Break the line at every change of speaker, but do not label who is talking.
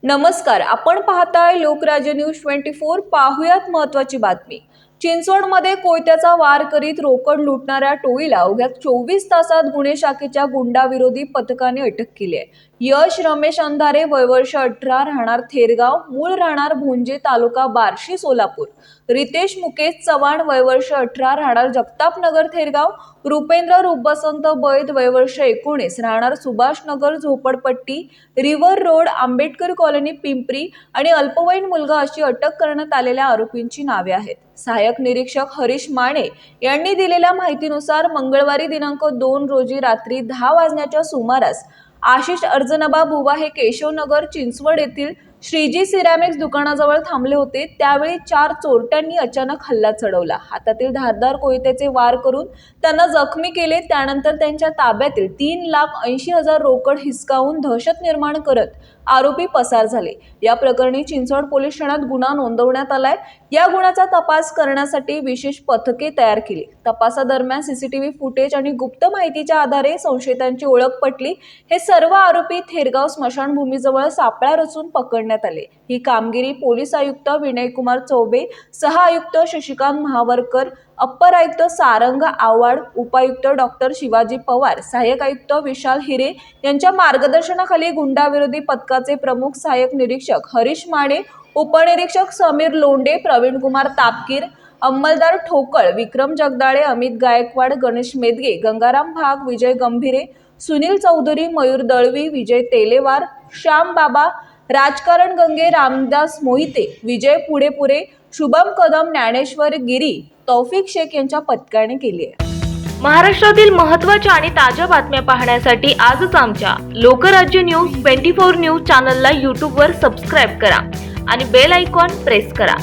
नमस्कार, आपण पाहताय लोकराज्य न्यूज 24। पाहुयात महत्त्वाची बातमी। चिंचवडमध्ये कोयत्याचा वार करीत रोकड लुटणाऱ्या टोळीला अवघ्या 24 तासात गुन्हे शाखेच्या गुंडाविरोधी पथकाने अटक केली आहे। यश रमेश अंधारे, वय वर्ष 18, राहणार थेरगाव, मूळ राहणार भोंजे, तालुका बार्शी, सोलापूर। रितेश मुकेश चव्हाण, वय वर्ष 18, राहणार जगतापनगर, थेरगाव। रुपेंद्र रूपबसंत बैद, वय वर्ष 19, राहणार सुभाष नगर, झोपडपट्टी, river road, Ambedkar colony, Pimpri आणि अल्पवयीन मुलगा अशी अटक करण्यात आलेल्या आरोपींची नावे आहेत। सहाय्यक निरीक्षक हरीश माने यांनी दिलेल्या माहितीनुसार मंगळवारी दिनांक 2 रोजी रात्री 10 वाजण्याच्या सुमारास आशिष अर्जनबा बुवा हे केशवनगर चिंचवड येथील श्रीजी सिरॅमिक्स दुकानाजवळ थांबले होते। त्यावेळी 4 चोरट्यांनी अचानक हल्ला चढवला, हातातील धारदार कोयत्याचे वार करून त्यांना जखमी केले। त्यानंतर त्यांच्या ताब्यातील 3,80,000 रोकड हिसकावून दहशत निर्माण करत आरोपी पसार झाले। या प्रकरणी चिंचवड पोलीस ठाण्यात गुन्हा नोंदवण्यात आलाय। या गुन्ह्याचा तपास करण्यासाठी विशेष पथके तयार केली। तपासादरम्यान सीसीटीव्ही फुटेज आणि गुप्त माहितीच्या आधारे संशयितांची ओळख पटली। हे सर्व आरोपी थेरगाव स्मशानभूमीजवळ सापळा रचून पकडण्यात आले। ही कामगिरी पोलीस आयुक्त विनयकुमार चौबे, सह आयुक्त शशिकांत महावरकर, अप्पर आयुक्त सारंग आव्हाड, उपायुक्त डॉक्टर शिवाजी पवार, सहाय्यक आयुक्त विशाल हिरे यांच्या मार्गदर्शनाखाली गुंडाविरोधी पथकाचे प्रमुख सहाय्यक निरीक्षक हरीश माने, उपनिरीक्षक समीर लोंढे, प्रवीण कुमार तापकीर, अंमलदार ठोकळ, विक्रम जगदाळे, अमित गायकवाड, गणेश मेदगे, गंगाराम भाग, विजय गंभीरे, सुनील चौधरी, मयूर दळवी, विजय तेलेवार, श्याम बाबा, राजकारण गंगे, रामदास मोहिते, विजय पुढेपुरे, शुभम कदम, ज्ञानेश्वर गिरी, तौफिक शेख यांच्या पथकाने केली आहे।
महाराष्ट्रातील महत्त्वाच्या आणि ताज्या बातम्या पाहण्यासाठी आजच आमच्या लोकराज्य न्यूज 24 न्यूज चॅनलला YouTube वर सबस्क्राईब करा आणि बेल आयकॉन प्रेस करा।